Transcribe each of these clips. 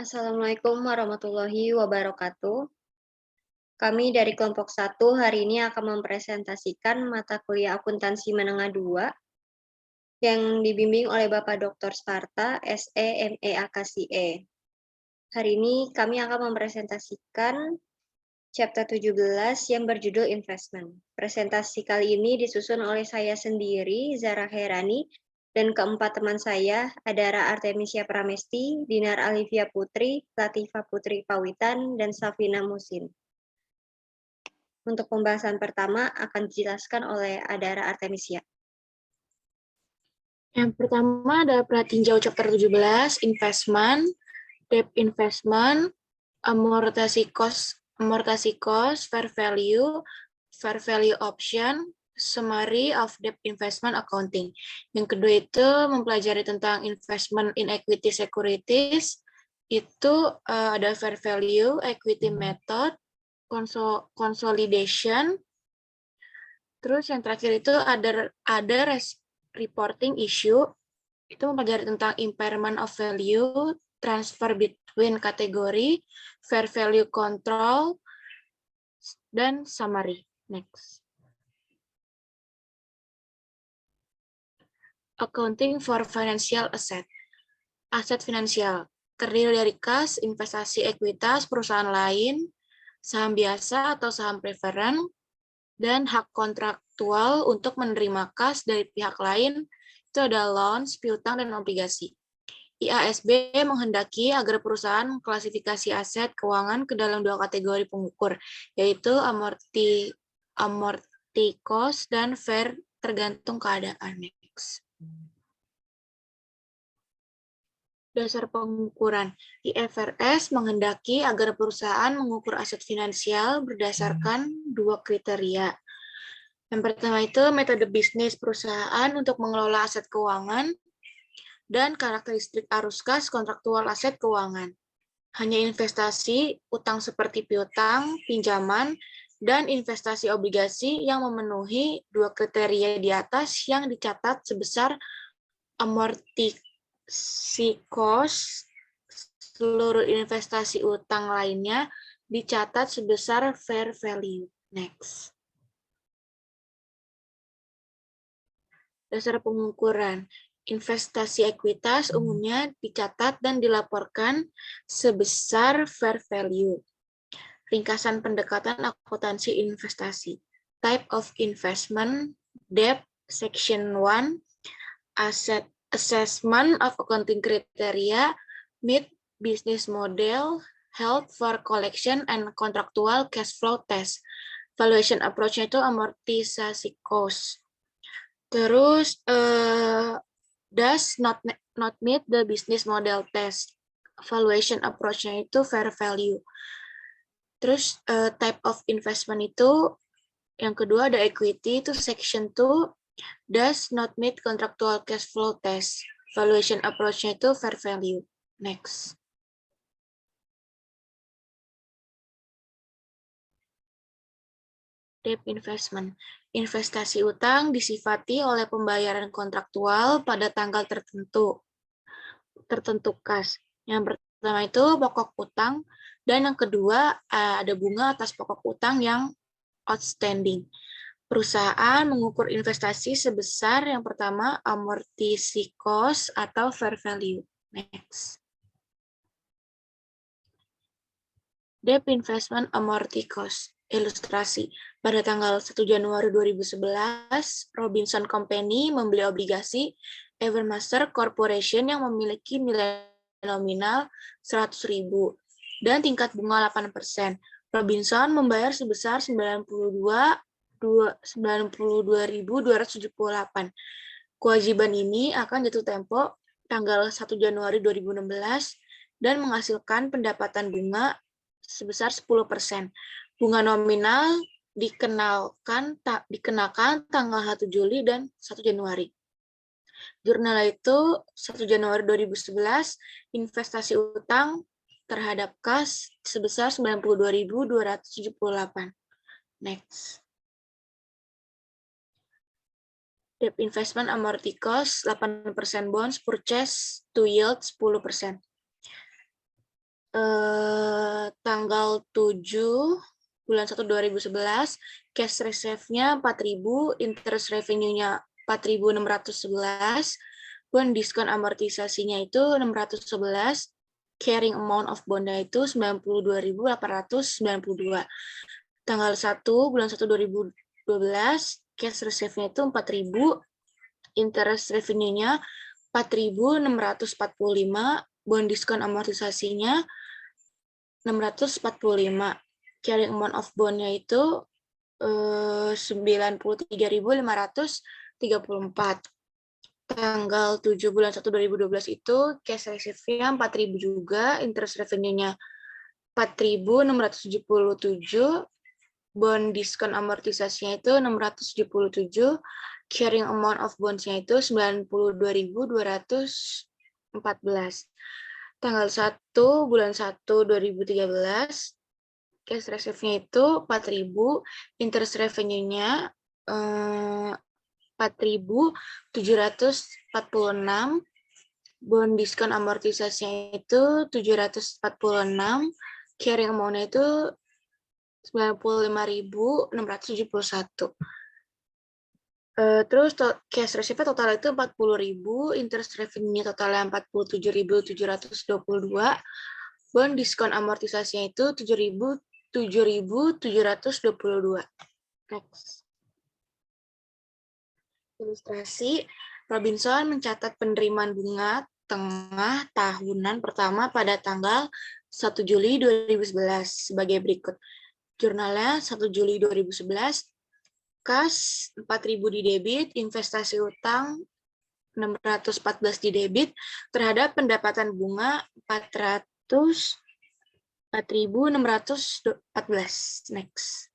Assalamualaikum warahmatullahi wabarakatuh. Kami dari kelompok 1 hari ini akan mempresentasikan mata kuliah akuntansi menengah 2 yang dibimbing oleh Bapak Dr. Sparta, SE, ME, AKSIE. Hari ini kami akan mempresentasikan chapter 17 yang berjudul Investment. Presentasi kali ini disusun oleh saya sendiri, Zara Herani, dan keempat teman saya, Adara Artemisia Pramesti, Dinar Alivia Putri, Latifah Putri Pawitan, dan Safina Musin. Untuk pembahasan pertama akan dijelaskan oleh Adara Artemisia. Yang pertama adalah perhatiin jauh chapter 17, investment, debt investment, amortasi cost, fair value option, summary of debt investment accounting. Yang kedua itu mempelajari tentang investment in equity securities, itu ada fair value, equity method, consolidation. Terus yang terakhir itu ada reporting issue, itu mempelajari tentang impairment of value, transfer between kategori, fair value control, dan summary. Next. Accounting for financial asset. Aset finansial terdiri dari kas, investasi ekuitas, perusahaan lain, saham biasa atau saham preferen, dan hak kontraktual untuk menerima kas dari pihak lain, itu ada loans, piutang, dan obligasi. IASB menghendaki agar perusahaan mengklasifikasi aset keuangan ke dalam dua kategori pengukur, yaitu amorti cost dan fair tergantung keadaan. Next. Dasar pengukuran. IFRS menghendaki agar perusahaan mengukur aset finansial berdasarkan dua kriteria. Yang pertama itu metode bisnis perusahaan untuk mengelola aset keuangan dan karakteristik arus kas kontraktual aset keuangan. Hanya investasi, utang seperti piutang, pinjaman, dan investasi obligasi yang memenuhi dua kriteria di atas yang dicatat sebesar amorti cost, seluruh investasi utang lainnya dicatat sebesar fair value. Next. Dasar pengukuran. Investasi ekuitas umumnya dicatat dan dilaporkan sebesar fair value. Ringkasan pendekatan akuntansi investasi. Type of investment, debt, section 1, asset assessment of accounting criteria, meet business model, held for collection and contractual cash flow test. Valuation approach-nya itu amortisasi cost. Terus does not meet the business model test. Valuation approach-nya itu fair value. Terus type of investment itu yang kedua ada equity, itu section 2 does not meet contractual cash flow test. Valuation approach-nya itu fair value. Next. Debt investment. Investasi utang disifati oleh pembayaran kontraktual pada tanggal tertentu kas. Yang pertama itu pokok utang, dan yang kedua ada bunga atas pokok utang yang outstanding. Perusahaan mengukur investasi sebesar yang pertama amortisi cost atau fair value. Next. Debt investment amorti cost. Ilustrasi. Pada tanggal 1 Januari 2011, Robinson Company membeli obligasi Evermaster Corporation yang memiliki nilai nominal 100.000 dan tingkat bunga 8%. Robinson membayar sebesar 92.278. Kewajiban ini akan jatuh tempo tanggal 1 Januari 2016 dan menghasilkan pendapatan bunga sebesar 10%. Bunga nominal dikenakan tanggal 1 Juli dan 1 Januari. Jurnal itu 1 Januari 2011, investasi utang terhadap kas sebesar 92.278. Next. Debt investment amorti cost 8% bonds purchase to yield 10%. tanggal 7 bulan 1 2011, cash reserve-nya 4.000, interest revenue-nya 4.611, bond diskon amortisasinya itu 611, carrying amount of bond-nya itu 92.892. Tanggal 1 bulan 1 2012, cash reserve-nya itu 4.000, interest revenue-nya 4.645, bond diskon amortisasinya 645. Carrying amount of bond-nya itu 93.534. Tanggal 7 bulan 1 2012 itu cash reserve-nya 4.000 juga, interest revenue-nya 4.677, bond diskon amortisasinya itu 677, carrying amount of bonds-nya itu 92.214. Tanggal 1 bulan 1 2013, cash reserve-nya itu 4.000, interest revenue-nya 4.746, bond diskon amortisasinya itu 746, carrying amount-nya itu 95.671. Terus cash receive total itu 40.000, interest revenue totalnya 47.722, bond diskon amortisasinya itu 7.722. Next. Ilustrasi, Robinson mencatat penerimaan bunga tengah tahunan pertama pada tanggal 1 Juli 2011 sebagai berikut. Jurnalnya 1 Juli 2011, kas 4.000 di debit, investasi utang 614 di debit, terhadap pendapatan bunga 4.614. Next.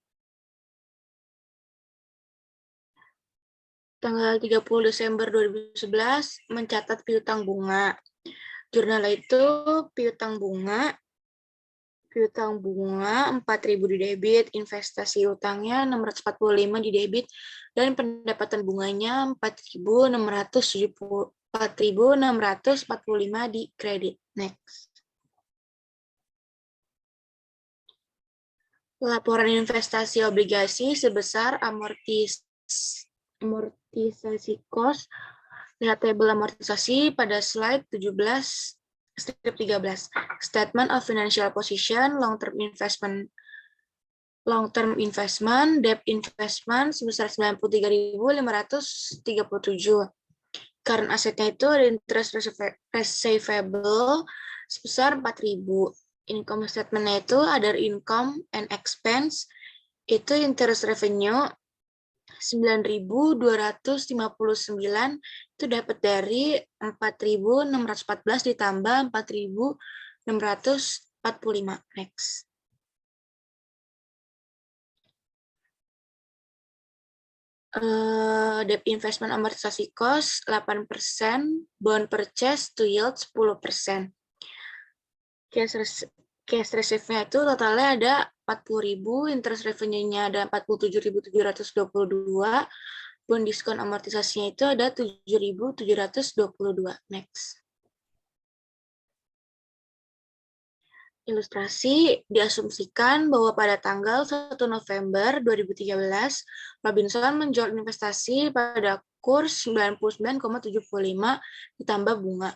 Tanggal 30 Desember 2011 mencatat piutang bunga. Jurnal itu piutang bunga 4.000 di debit, investasi utangnya 645 di debit, dan pendapatan bunganya 4.645 di kredit. Next. Laporan investasi obligasi sebesar amortisasi cost. Lihat tabel amortisasi pada slide 17. Strip 13. Statement of financial position, long-term investment, debt investment sebesar 93.537. Current asetnya itu ada interest receivable sebesar 4.000. Income statement-nya itu other income and expense, itu interest revenue 9.259 itu dapat dari 4.614 ditambah 4.645. Next. Debt investment amortisasi cost 8%, bond purchase to yield 10%. Cash reserve-nya itu totalnya ada 40.000, interest revenue-nya ada 47.722, bond diskon amortisasinya itu ada 7.722. Next. Ilustrasi, diasumsikan bahwa pada tanggal 1 November 2013, Robinson menjual investasi pada kurs 99,75 ditambah bunga.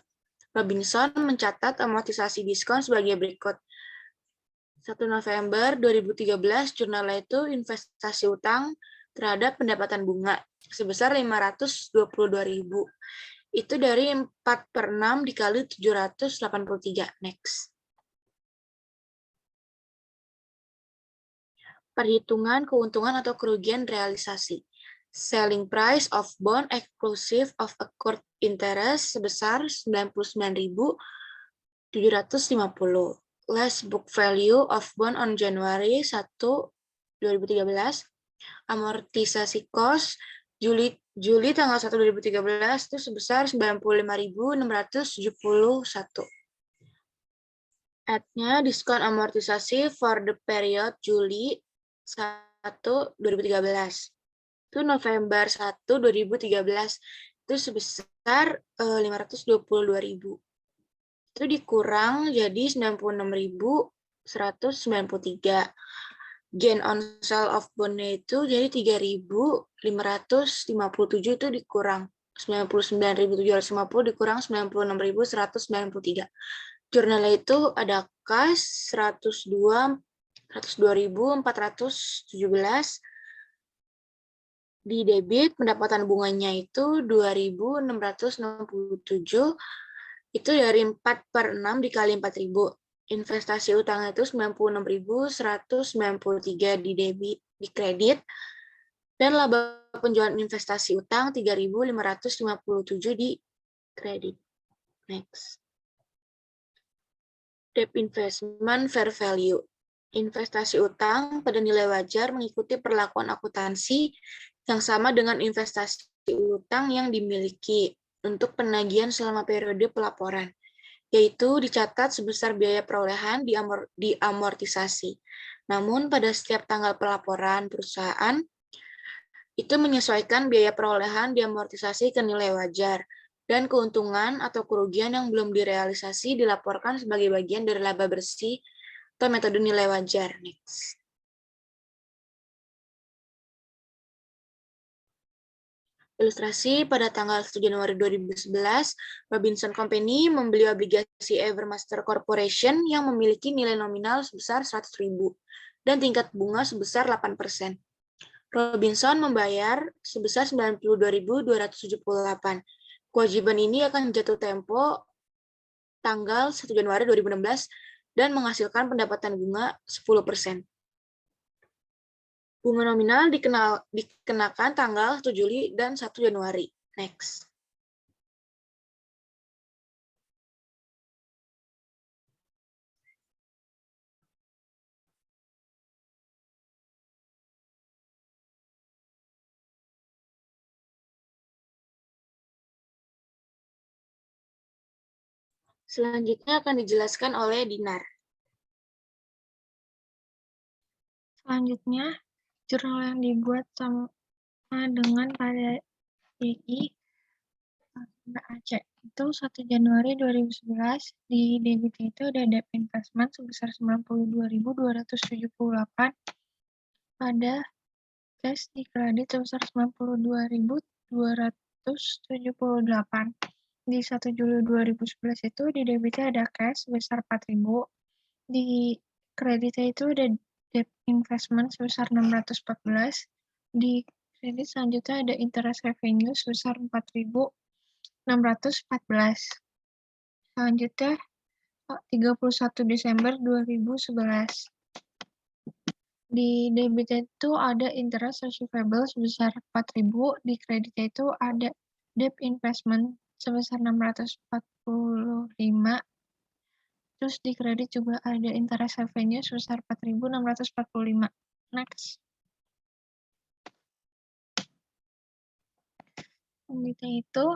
Robinson mencatat amortisasi diskon sebagai berikut. 1 November 2013, jurnal itu investasi utang terhadap pendapatan bunga sebesar 522.000. Itu dari 4/6 dikali 783. Next. Perhitungan keuntungan atau kerugian realisasi. Selling price of bond exclusive of accrued interest sebesar 99.750. Less book value of bond on January 1, 2013. Amortisasi cost Juli tanggal 1 2013 itu sebesar 95.671. Add-nya diskon amortisasi for the period Juli 1 2013. Itu November 1 2013 itu sebesar 522.000. itu dikurang jadi 96.193. Gain on sale of bond-nya itu jadi 3.557 itu dikurang 99.750 dikurang 96.193. Jurnalnya itu ada kas 102.417. Di debit pendapatan bunganya itu 2.667. Itu dari 4/6 dikali 4.000. Investasi utangnya itu 96.193 di debit, di kredit, dan laba penjualan investasi utang 3.557 di kredit. Next. Debt investment fair value. Investasi utang pada nilai wajar mengikuti perlakuan akuntansi yang sama dengan investasi utang yang dimiliki untuk penagihan selama periode pelaporan, yaitu dicatat sebesar biaya perolehan diamortisasi. Namun pada setiap tanggal pelaporan perusahaan, itu menyesuaikan biaya perolehan diamortisasi ke nilai wajar, dan keuntungan atau kerugian yang belum direalisasi dilaporkan sebagai bagian dari laba bersih atau metode nilai wajar. Next. Ilustrasi, pada tanggal 1 Januari 2011, Robinson Company membeli obligasi Evermaster Corporation yang memiliki nilai nominal sebesar 100.000 dan tingkat bunga sebesar 8%. Robinson membayar sebesar 92.278. Kewajiban ini akan jatuh tempo tanggal 1 Januari 2016 dan menghasilkan pendapatan bunga 10%. Bunga nominal dikenakan tanggal 1 Juli dan 1 Januari. Next. Selanjutnya akan dijelaskan oleh Dinar. Selanjutnya, jurnal yang dibuat sama dengan pada DI AC itu 1 Januari 2011 di debit itu ada debt investment sebesar 92.278, pada cash di kredit sebesar 92.278. Di 1 Juli 2011 itu di debitnya ada cash sebesar 4.000, di kreditnya itu ada debt investment sebesar 614, di kredit selanjutnya ada interest revenue sebesar 4.614. Selanjutnya 31 Desember 2011. Di debitnya itu ada interest receivable sebesar 4.000, di kreditnya itu ada debt investment sebesar 645, terus di kredit juga ada interest revenue sebesar 4.645. Next. Selanjutnya itu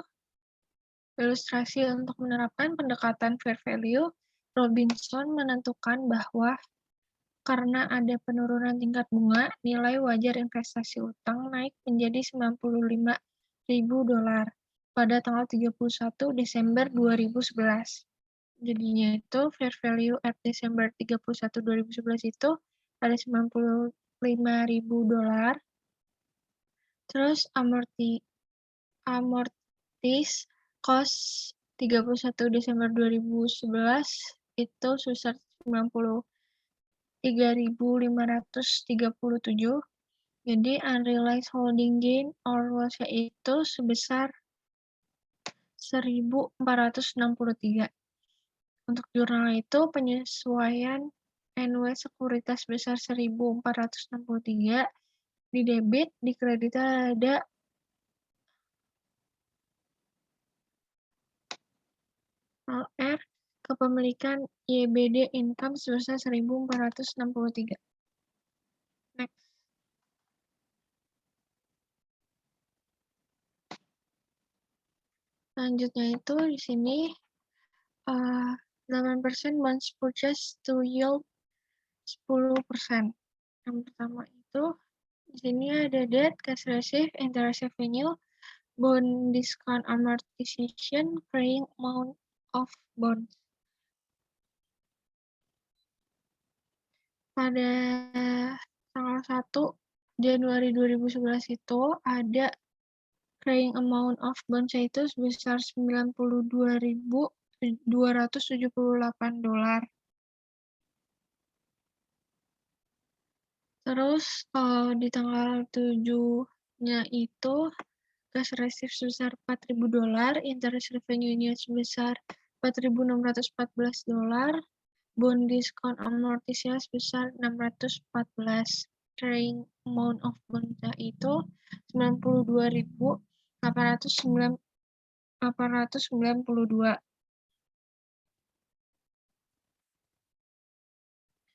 ilustrasi untuk menerapkan pendekatan fair value. Robinson menentukan bahwa karena ada penurunan tingkat bunga, nilai wajar investasi utang naik menjadi $95.000 pada tanggal 31 Desember 2011. Jadinya itu fair value at Desember 31 2011 itu ada $95.000. Terus amortis cost 31 Desember 2011 itu sebesar 3.537. Jadi unrealized holding gain or loss itu sebesar 1.463. Untuk jurnal itu penyesuaian NW sekuritas sebesar 1.463, di debit, di kredit ada LR kepemilikan YBD income sebesar 1.463. Next. Selanjutnya itu di sini 8% bonds purchase to yield 10%. Yang pertama itu di sini ada debt, cash receive, interest revenue, bond discount amortization, carrying amount of bonds. pada tanggal 1 Januari 2011 itu ada carrying amount of bonds itu sebesar $92.278. Terus di tanggal 7-nya itu cash receive sebesar $4.000, interest revenue-nya sebesar $4.614, bond discount amortisasi sebesar $614. Carrying amount of bond-nya itu $92.892.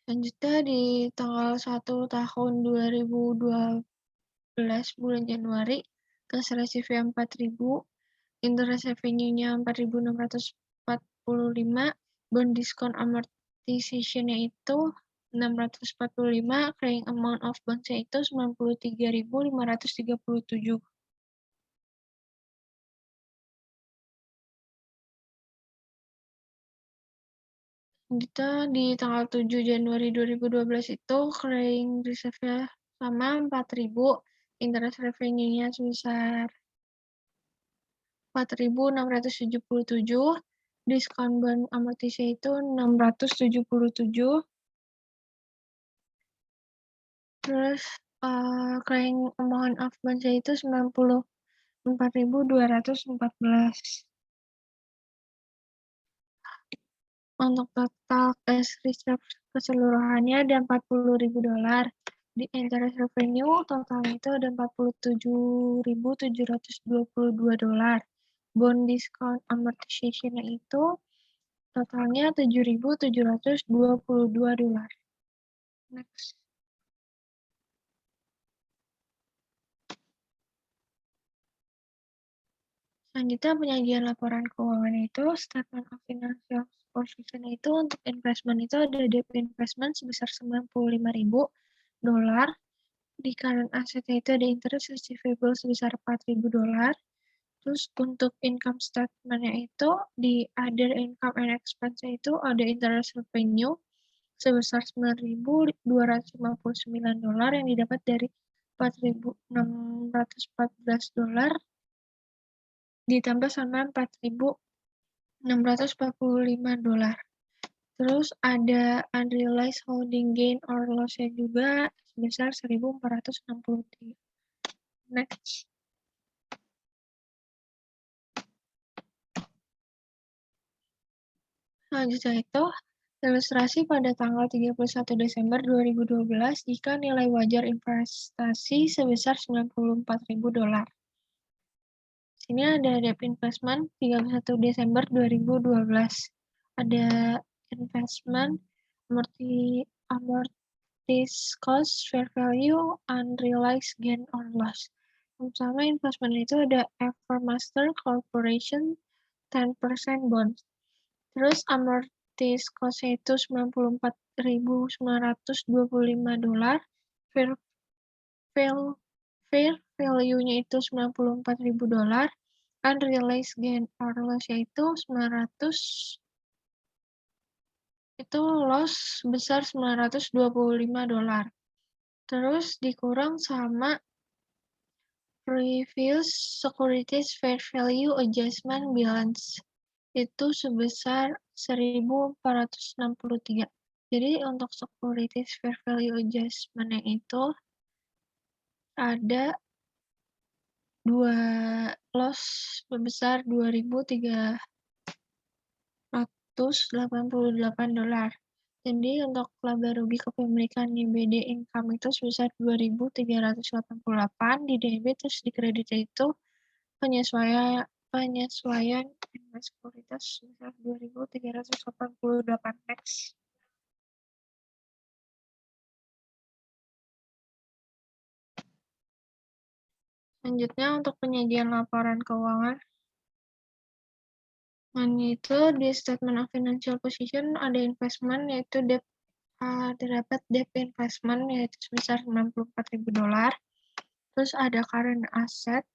Selanjutnya di tanggal 1 tahun 2012 bulan Januari, cash receive-nya 4.000, interest revenue-nya 4.645, bond discount amortization-nya itu 645, carrying amount of bonds-nya itu 93.537. Selanjutnya di tanggal 7 Januari 2012 itu carrying reserve-nya sama 4.000, interest revenue-nya sebesar 4.677, diskon bond amortisasi itu 677, terus carrying amount of bonds itu 94.214. Untuk total cash reserve keseluruhannya ada $40.000. Di interest revenue totalnya itu ada $47.722. Bond discount amortization-nya itu totalnya $7.722. Next. Selanjutnya penyajian laporan keuangan itu statement of financial position itu untuk investment itu ada debt investment sebesar $95.000. Di current asset itu ada interest receivable sebesar $4.000. Terus untuk income statement-nya itu di other income and expense itu ada interest revenue sebesar $9.259 yang didapat dari $4.614 ditambah sama $4.645. Terus ada unrealized holding gain or loss-nya juga sebesar 1.463. Next. Selanjutnya itu ilustrasi pada tanggal 31 Desember 2012 jika nilai wajar investasi sebesar $94.000. Sini ada debt investment 31 Desember 2012. Ada investment amortized cost, fair value, unrealized gain or loss. Yang pertama investment itu ada Evermaster Corporation 10% bonds. Terus amortized cost-nya itu $94.925. Fair value-nya itu $94.000. Unrealized gain or loss-nya itu 900. Itu loss besar $925. Terus dikurang sama previous securities fair value adjustment balance itu sebesar 1.463. Jadi untuk securities fair value adjustment-nya itu ada dua loss sebesar $2.388. Jadi untuk laba rugi kepemilikan YBD income itu sebesar 2.388 di debit, terus di kredit itu penyesuaian investasi sekuritas sebesar 2.388. Next. Selanjutnya untuk penyajian laporan keuangan. Itu di statement of financial position ada investment yaitu terdapat debt investment yaitu sebesar $94.000. Terus ada current asset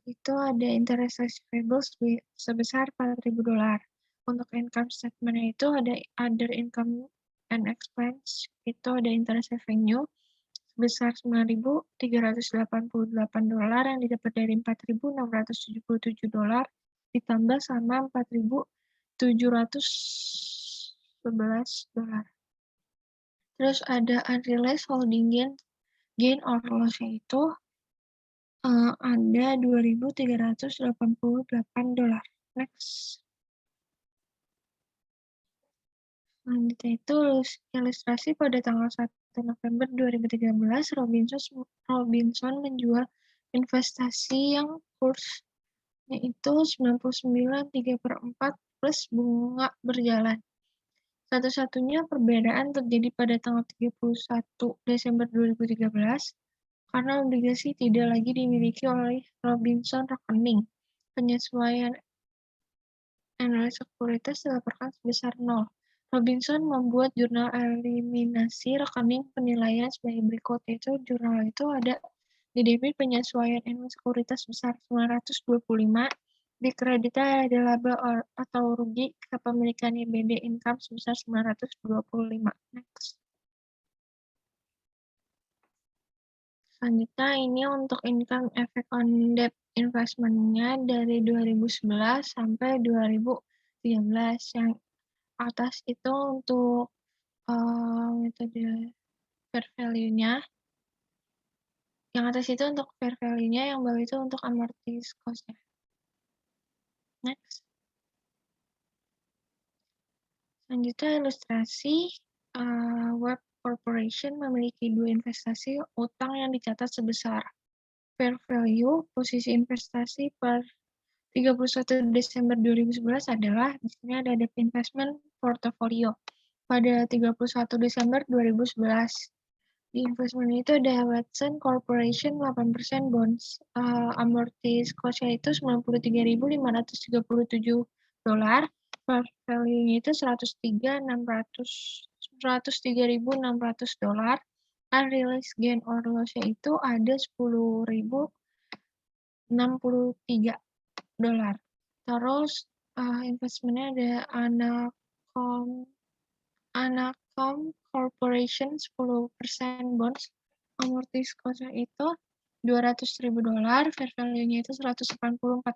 itu ada interest receivable sebesar $4.000. Untuk income statement itu ada other income and expense itu ada interest revenue sebesar $9.388 yang didapat dari $4.677 ditambah sama $4.711. Terus ada unrealized holding gain or loss itu ada $2.388. Next. Selanjutnya itu ilustrasi pada tanggal 1 November 2013, Robinson menjual investasi yang kursnya itu 99.3/4 plus bunga berjalan. Satu-satunya perbedaan terjadi pada tanggal 31 Desember 2013 karena obligasi tidak lagi dimiliki oleh Robinson Rekening. Penyesuaian analis sekuritas dilaporkan sebesar 0. Robinson membuat jurnal eliminasi rekening penilaian sebagai berikut, yaitu jurnal itu ada di debit penyesuaian analis sekuritas sebesar 925, di kredit ada laba atau rugi kepemilikan IBD income sebesar 925. Next. Selanjutnya ini untuk income effect on debt investment-nya dari 2011 sampai 2013. Yang atas itu untuk metode fair value-nya. Yang atas itu untuk fair value-nya, yang bawah itu untuk amortized cost-nya. Next. Selanjutnya ilustrasi Web Corporation memiliki dua investasi utang yang dicatat sebesar fair value posisi investasi per 31 Desember 2011 adalah, di sini ada debt investment portfolio. Pada 31 Desember 2011, di investment itu ada Watson Corporation 8% bonds, amortized cost-nya itu $93.537, per value-nya itu $103.600, unrealized gain or loss-nya itu ada $10.063. Terus investment-nya ada Anacom Corporation 10% bonds, amortized cost-nya itu $200.000, fair value-nya itu $180.400,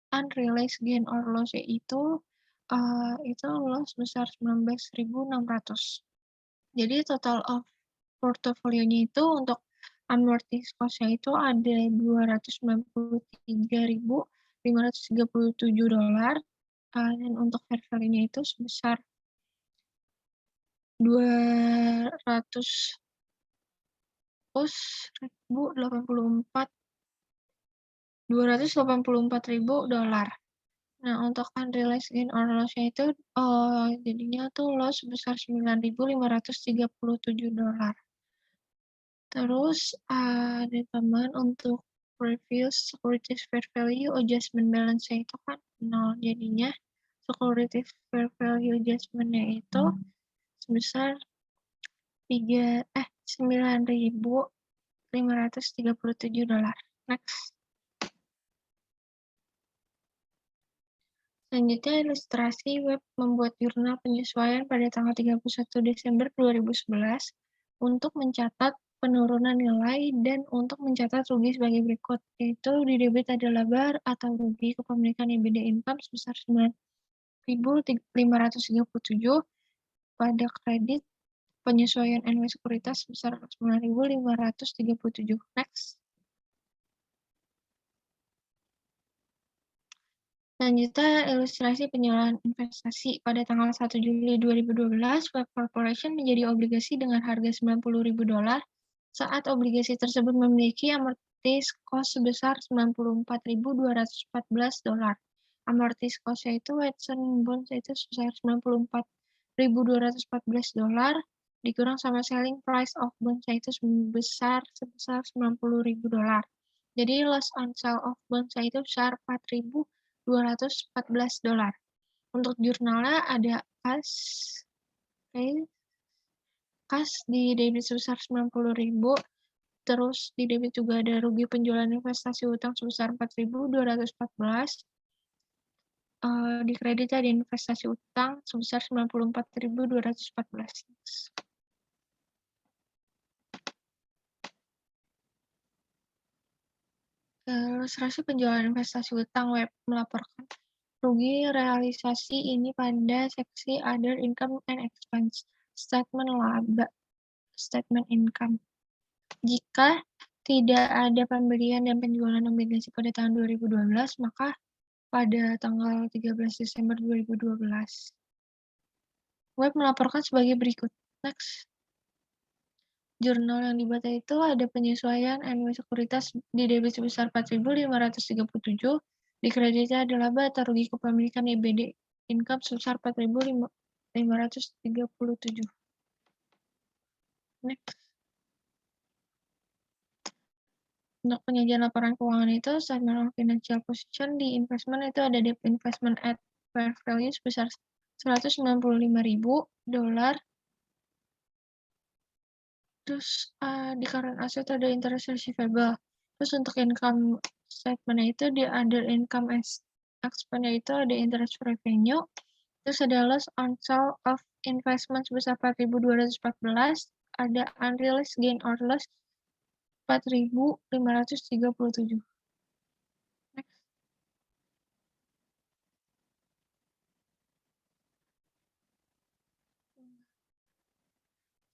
unrealized gain or loss itu loss besar 19.600. Jadi total of portofolionya itu untuk amortized cost-nya itu ada $293.537, dan untuk fair value-nya itu sebesar $284.000. Nah, untuk unrealized gain or loss-nya itu jadinya tuh loss sebesar $9.537. Terus ada tambahan untuk previous securities fair value adjustment balance-nya itu kan 0, jadinya securities fair value adjustment-nya itu sebesar $9.537. Next. Selanjutnya ilustrasi web membuat jurnal penyesuaian pada tanggal 31 Desember 2011 untuk mencatat penurunan nilai dan untuk mencatat rugi sebagai berikut, yaitu di debit ada laba atau rugi kepemilikan IBD income sebesar 9.537, pada kredit penyesuaian NW sekuritas sebesar 9.537. Next. Selanjutnya, ilustrasi penyuluhan investasi. Pada tanggal 1 Juli 2012, Web Corporation menjadi obligasi dengan harga $90.000 saat obligasi tersebut memiliki amortized cost sebesar $94.214. Amortized cost-nya itu Watson Bonds itu sebesar $94.214 dikurang sama selling price of bonds-nya itu sebesar $90.000. Jadi loss on sale of bonds-nya itu besar $4.214. Untuk jurnalnya ada kas di debit sebesar 90.000, terus di debit juga ada rugi penjualan investasi utang sebesar 4.214, dikredit ada investasi utang sebesar 94.214. Ilustrasi penjualan investasi utang web melaporkan rugi realisasi ini pada seksi Other Income and Expense, statement laba, statement income. Jika tidak ada pembelian dan penjualan obligasi pada tahun 2012, maka pada tanggal 13 Desember 2012. Web melaporkan sebagai berikut. Next. Jurnal yang dibaca itu ada penyesuaian NW sekuritas di debit sebesar 4.537, di kreditnya ada laba atau rugi kepemilikan IBD income sebesar 4.537. Next. Untuk penyajian laporan keuangan itu, statement of financial position di investment itu ada debt investment at fair value sebesar $195.000. Terus di current asset ada interest receivable. Terus untuk income statement itu di other income expense itu ada interest revenue. Terus ada loss on sale of investment sebesar 4.214. Ada unrealized gain or loss 4.537. Next.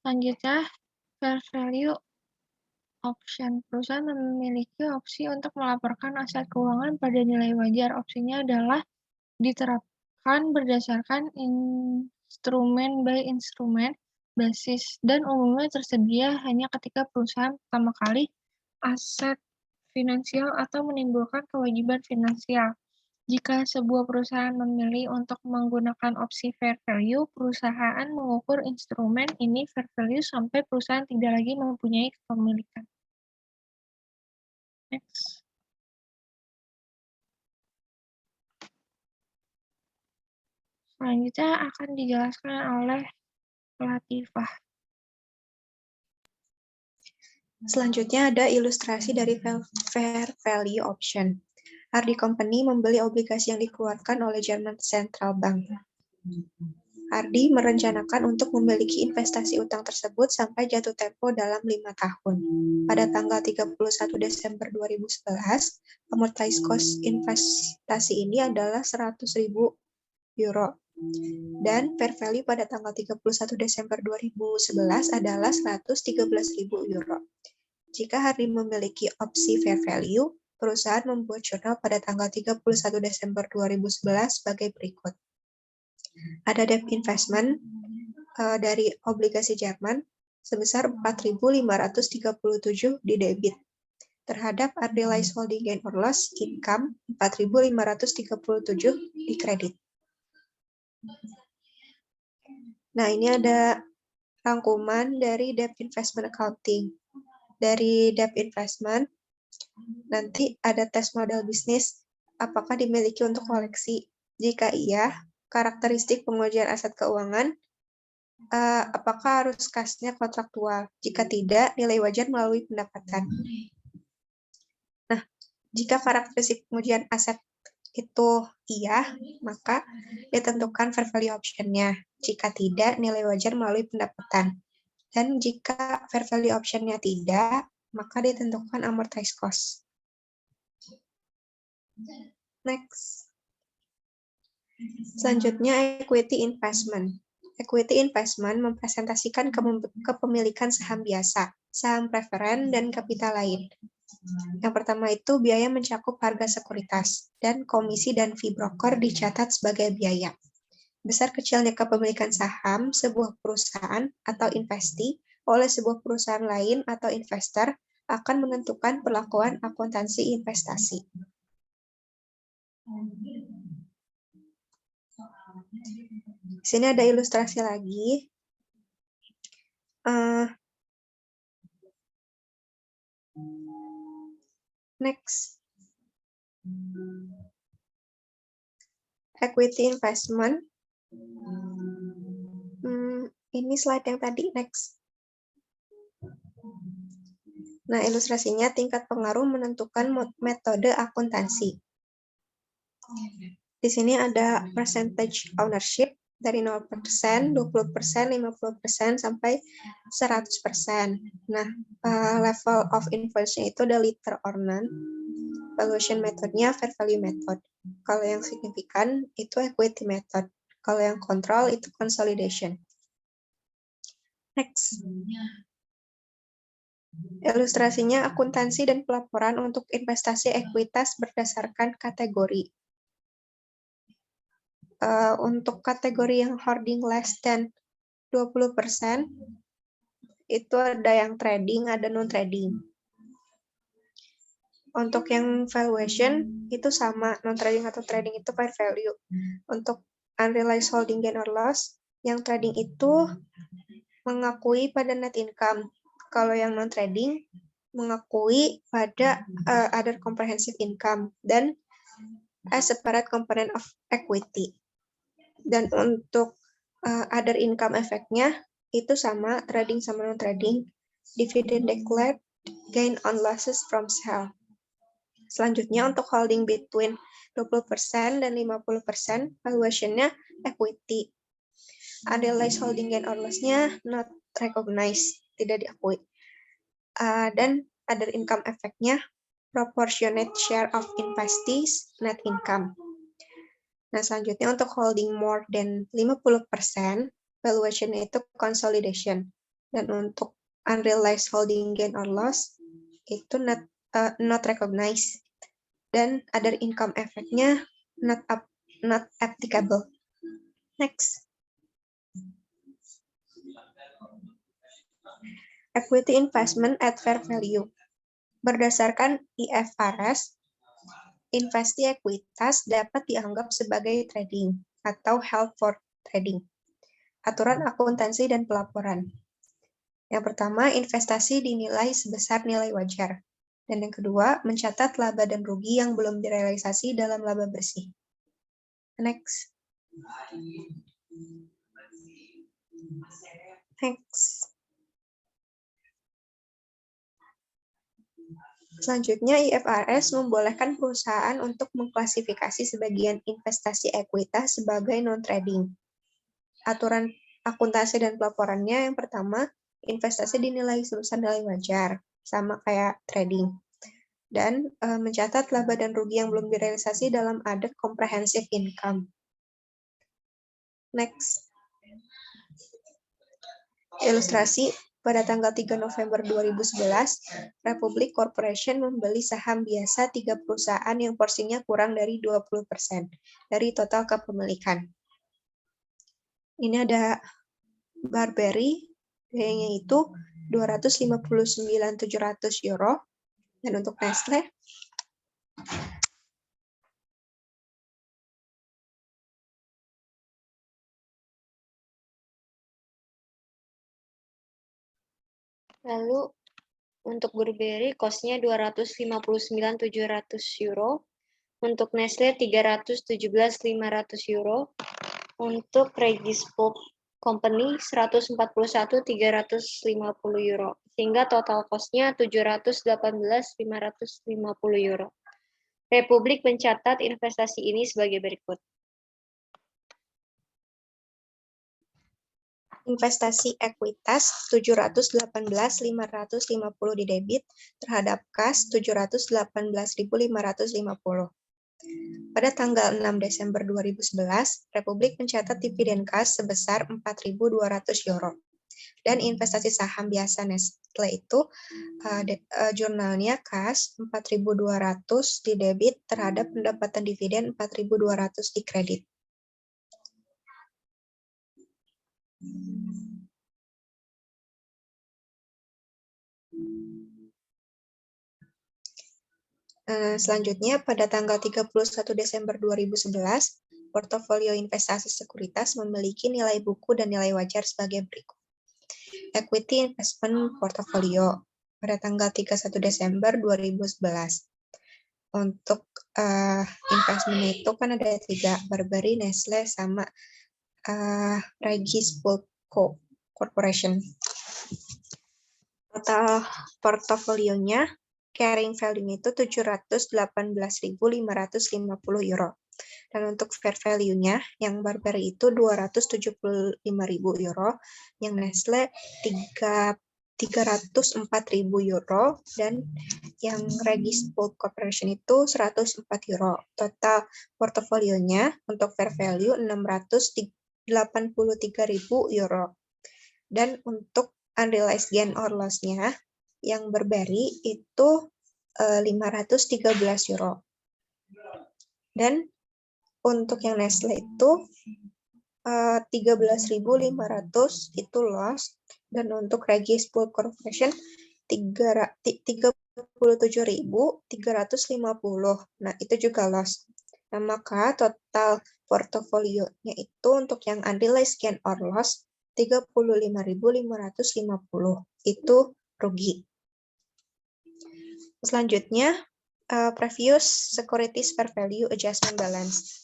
Selanjutnya, fair value option. Perusahaan memiliki opsi untuk melaporkan aset keuangan pada nilai wajar. Opsinya adalah diterapkan berdasarkan instrumen by instrumen basis dan umumnya tersedia hanya ketika perusahaan pertama kali aset finansial atau menimbulkan kewajiban finansial. Jika sebuah perusahaan memilih untuk menggunakan opsi fair value, perusahaan mengukur instrumen ini fair value sampai perusahaan tidak lagi mempunyai kepemilikan. Next. Selanjutnya akan dijelaskan oleh Latifah. Selanjutnya ada ilustrasi dari fair value option. Hardy Company membeli obligasi yang dikeluarkan oleh German Central Bank. Hardy merencanakan untuk memiliki investasi utang tersebut sampai jatuh tempo dalam 5 tahun. Pada tanggal 31 Desember 2011, amortized cost investasi ini adalah 100.000 euro. Dan fair value pada tanggal 31 Desember 2011 adalah 113.000 euro. Jika Hardy memiliki opsi fair value, perusahaan membuat jurnal pada tanggal 31 Desember 2011 sebagai berikut. Ada debt investment dari obligasi Jerman sebesar 4.537 di debit terhadap unrealized holding gain or loss income 4.537 di kredit. Nah, ini ada rangkuman dari debt investment accounting. Dari debt investment, nanti ada tes model bisnis, apakah dimiliki untuk koleksi? Jika iya, karakteristik pengujian aset keuangan, apakah arus kasnya kontraktual? Jika tidak, nilai wajar melalui pendapatan. Nah, jika karakteristik pengujian aset itu iya, maka ditentukan fair value option-nya. Jika tidak, nilai wajar melalui pendapatan. Dan jika fair value option-nya tidak, maka ditentukan amortized cost. Next. Selanjutnya, equity investment. Equity investment mempresentasikan kepemilikan saham biasa, saham preferen, dan kapital lain. Yang pertama itu biaya mencakup harga sekuritas, dan komisi dan fee broker dicatat sebagai biaya. Besar kecilnya kepemilikan saham sebuah perusahaan atau investi oleh sebuah perusahaan lain atau investor akan menentukan perlakuan akuntansi investasi. Di sini ada ilustrasi lagi. Next. Equity investment. Ini slide yang tadi, next. Nah, ilustrasinya tingkat pengaruh menentukan metode akuntansi. Di sini ada percentage ownership dari 0%, 20%, 50%, sampai 100%. Nah, level of influence itu ada liter or none. Valuation methodnya fair value method. Kalau yang signifikan itu equity method. Kalau yang kontrol itu consolidation. Next. Ilustrasinya akuntansi dan pelaporan untuk investasi ekuitas berdasarkan kategori. Untuk kategori yang holding less than 20%, itu ada yang trading, ada non-trading. Untuk yang valuation, itu sama, non-trading atau trading itu fair value. Untuk unrealized holding gain or loss, yang trading itu mengakui pada net income. Kalau yang non-trading, mengakui pada other comprehensive income, dan a separate component of equity. Dan untuk other income effect-nya, itu sama, trading sama non-trading, dividend declared, gain on losses from sale. Selanjutnya untuk holding between 20% dan 50%, valuation-nya equity. Unrealized holding gain or loss-nya not recognized, tidak diakui. Dan other income effect-nya proportionate share of investees net income. Nah, selanjutnya untuk holding more than 50%, valuation-nya itu consolidation. Dan untuk unrealized holding gain or loss, itu not recognized. Dan other income effect-nya not applicable. Next. Equity investment at fair value. Berdasarkan IFRS, investasi ekuitas dapat dianggap sebagai trading atau held for trading. Aturan akuntansi dan pelaporan. Yang pertama, investasi dinilai sebesar nilai wajar. Dan yang kedua, mencatat laba dan rugi yang belum direalisasi dalam laba bersih. Next. Next. Selanjutnya, IFRS membolehkan perusahaan untuk mengklasifikasi sebagian investasi ekuitas sebagai non-trading. Aturan akuntansi dan pelaporannya yang pertama, investasi dinilai sebesar nilai wajar, sama kayak trading. Dan mencatat laba dan rugi yang belum direalisasi dalam other comprehensive income. Next. Ilustrasi. Pada tanggal 3 November 2011, Republik Corporation membeli saham biasa 3 perusahaan yang porsinya kurang dari 20% dari total kepemilikan. Ini ada Burberry, biayanya itu 259.700 euro, dan untuk Nestle, Lalu untuk Burberry cost-nya 259.700 euro, untuk Nestle 317.500 euro, untuk Regis Pulp Company 141.350 euro, sehingga total cost-nya 718.550 euro. Republik mencatat investasi ini sebagai berikut. investasi ekuitas 718.550 di debit terhadap kas 718.550. Pada tanggal 6 Desember 2011, Republik mencatat dividen kas sebesar 4.200 euro. Dan investasi saham biasa Nestle itu jurnalnya kas 4.200 di debit terhadap pendapatan dividen 4.200 di kredit. Selanjutnya, pada tanggal 31 Desember 2011, portofolio investasi sekuritas memiliki nilai buku dan nilai wajar sebagai berikut. Equity Investment Portfolio pada tanggal 31 Desember 2011. Untuk investment itu kan ada 3, Burberry, Nestle, sama Regis Pulp Corporation. Total portofolionya carrying value itu 718.550 euro. Dan untuk fair value-nya, yang Burberry itu 275.000 euro, yang Nestle 304.000 euro, dan yang Regis Bulk Corporation itu 104 euro. Total portofolionya untuk fair value 683.000 euro. Dan untuk unrealized gain or loss-nya, yang Burberry itu 513 euro. Dan untuk yang Nestle itu 13.500 itu loss, dan untuk Regis Bulk Corporation 37.350. Nah, itu juga loss. Nah, maka total portofolionya itu untuk yang unrealized gain or loss 35.550. Itu rugi. Selanjutnya, previous securities fair value adjustment balance.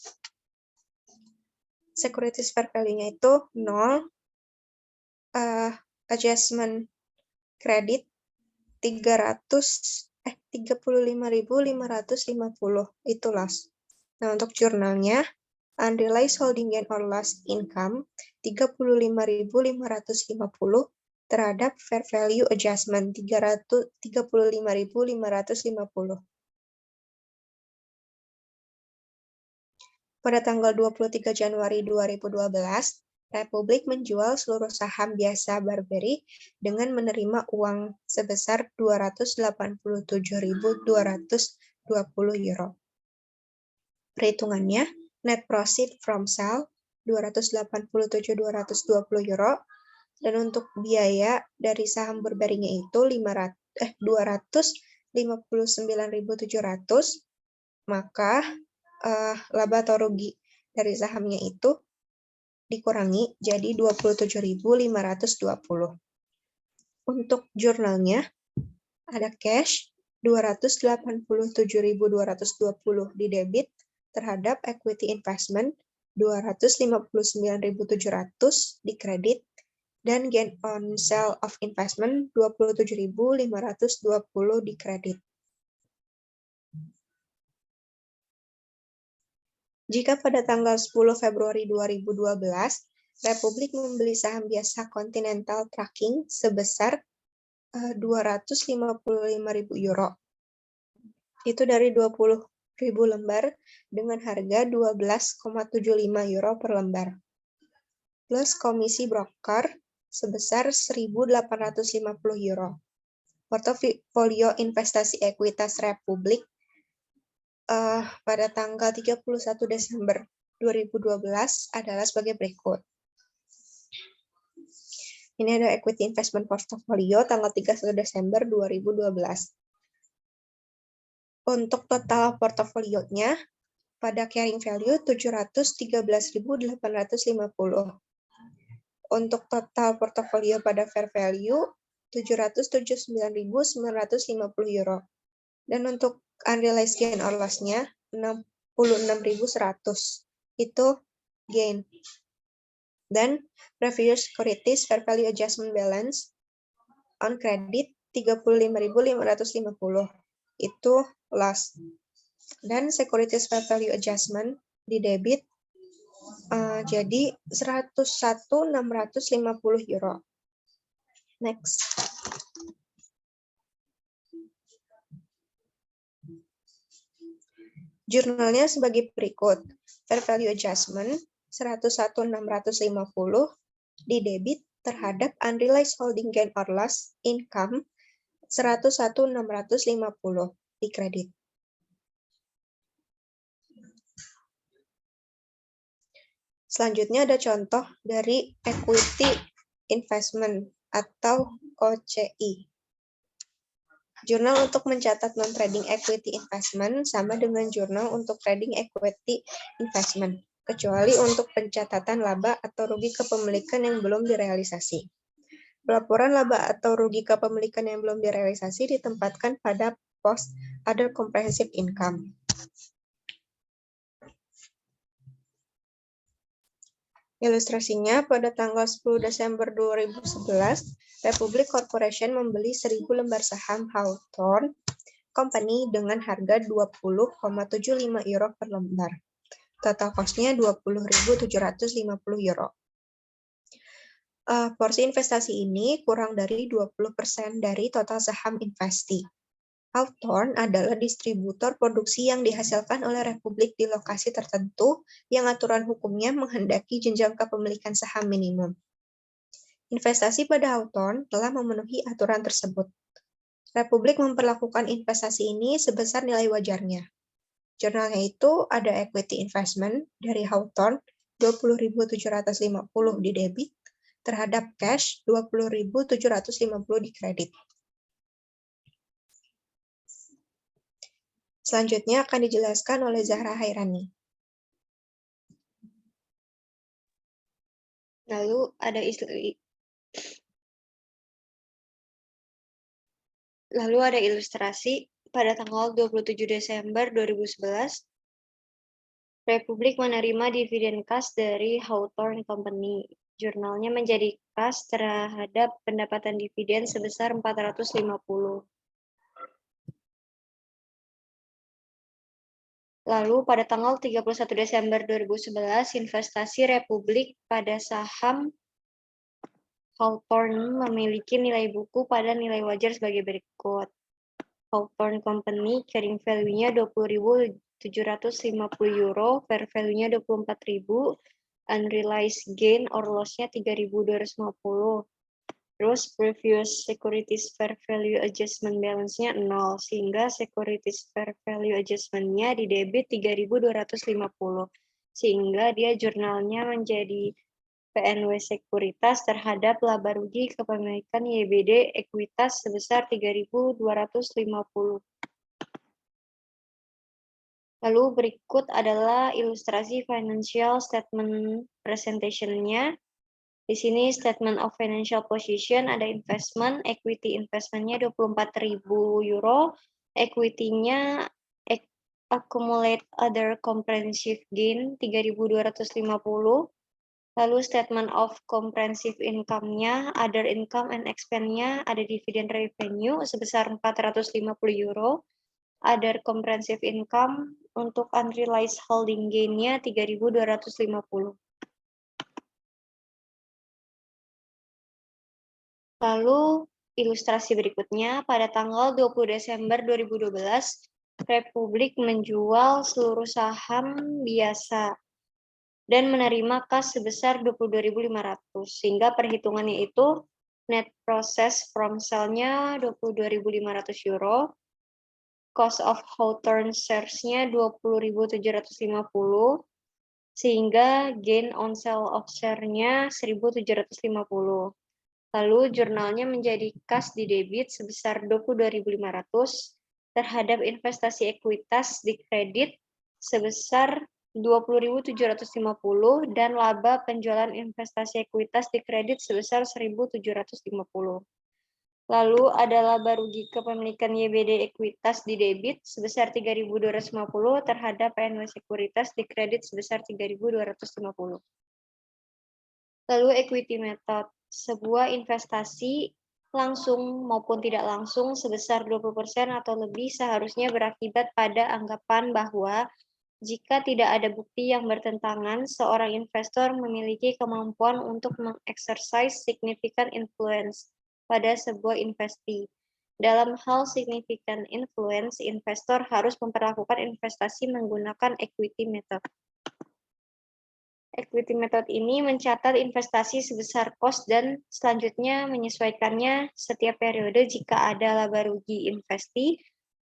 Securities fair value-nya itu 0, adjustment kredit 35.550 itu loss. Nah, untuk jurnalnya, unrealized holding gain or loss income 35.550 terhadap fair value adjustment 35.550. Pada tanggal 23 Januari 2012, Republik menjual seluruh saham biasa Burberry dengan menerima uang sebesar 287.220 euro. Perhitungannya, net proceed from sale 287.220 euro, dan untuk biaya dari saham Burberry-nya itu 259.700, maka laba atau rugi dari sahamnya itu dikurangi jadi 27.520. Untuk jurnalnya ada cash 287.220 di debit terhadap equity investment 259.700 di kredit, dan gain on sale of investment 27.520 di kredit. Jika pada tanggal 10 Februari 2012, Republik membeli saham biasa Continental Trucking sebesar 255.000 euro. Itu dari 20.000 lembar dengan harga 12,75 euro per lembar. Plus komisi broker sebesar 1.850 euro. Portofolio investasi ekuitas Republik pada tanggal 31 Desember 2012 adalah sebagai berikut. Ini ada equity investment portfolio tanggal 31 Desember 2012. Untuk total portofolionya pada carrying value 713.850. Untuk total portofolio pada fair value 779.950 euro. Dan untuk unrealized gain or loss-nya 66.100. Itu gain. Dan previous securities fair value adjustment balance on credit 35.550. Itu loss. Dan securities fair value adjustment di debit jadi 101.650 euro. Next. Jurnalnya sebagai berikut. Fair value adjustment 101.650 di debit terhadap unrealized holding gain or loss income 101.650 di kredit. Selanjutnya ada contoh dari equity investment atau OCI. Jurnal untuk mencatat non-trading equity investment sama dengan jurnal untuk trading equity investment, kecuali untuk pencatatan laba atau rugi kepemilikan yang belum direalisasi. Pelaporan laba atau rugi kepemilikan yang belum direalisasi ditempatkan pada pos Other Comprehensive Income. Ilustrasinya, pada tanggal 10 Desember 2011, Republic Corporation membeli 1.000 lembar saham Hawthorne Company dengan harga 20,75 euro per lembar. Total cost-nya 20.750 euro. Porsi investasi ini kurang dari 20% dari total saham investasi. Hawthorne adalah distributor produksi yang dihasilkan oleh Republik di lokasi tertentu yang aturan hukumnya menghendaki jenjang kepemilikan saham minimum. Investasi pada Hawthorne telah memenuhi aturan tersebut. Republik memperlakukan investasi ini sebesar nilai wajarnya. Jurnalnya itu ada equity investment dari Hawthorne 20.750 di debit terhadap cash 20.750 di kredit. Selanjutnya akan dijelaskan oleh Zahra Hairani. Lalu ada ilustrasi pada tanggal 27 Desember 2011, Republik menerima dividen kas dari Hawthorne Company. Jurnalnya menjadi kas terhadap pendapatan dividen sebesar 450. Lalu pada tanggal 31 Desember 2011, investasi Republik pada saham Hawthorne memiliki nilai buku pada nilai wajar sebagai berikut. Hawthorne Company carrying value-nya 20.750 euro, fair value-nya 24.000, unrealized gain or loss-nya 3.250. Terus previous securities fair value adjustment balance-nya 0, sehingga securities fair value adjustment-nya di debit 3.250, sehingga dia jurnalnya menjadi PNW Sekuritas terhadap laba rugi kepemilikan YBD Ekuitas sebesar 3.250. Lalu berikut adalah ilustrasi financial statement presentation-nya. Di sini statement of financial position ada investment, equity investment-nya 24.000 euro, equity-nya accumulate other comprehensive gain 3.250. Lalu statement of comprehensive income-nya, other income and expense-nya ada dividend revenue sebesar 450 euro, other comprehensive income untuk unrealized holding gain-nya 3.250. Lalu ilustrasi berikutnya, pada tanggal 20 Desember 2012, Republik menjual seluruh saham biasa dan menerima kas sebesar 22.500, sehingga perhitungannya itu net process from sale-nya 22.500 euro, cost of Hawthorne shares-nya 20.750, sehingga gain on sale of share-nya 1.750. Lalu jurnalnya menjadi kas di debit sebesar 22.500 terhadap investasi ekuitas di kredit sebesar 20.750 dan laba penjualan investasi ekuitas di kredit sebesar 1.750. Lalu ada laba rugi kepemilikan YBD ekuitas di debit sebesar 3.250 terhadap PNW Sekuritas di kredit sebesar 3.250. Lalu equity method, sebuah investasi langsung maupun tidak langsung sebesar 20% atau lebih seharusnya berakibat pada anggapan bahwa jika tidak ada bukti yang bertentangan, seorang investor memiliki kemampuan untuk mengexercise significant influence pada sebuah investasi. Dalam hal significant influence, investor harus memperlakukan investasi menggunakan equity method. Equity method ini mencatat investasi sebesar cost dan selanjutnya menyesuaikannya setiap periode jika ada laba rugi investasi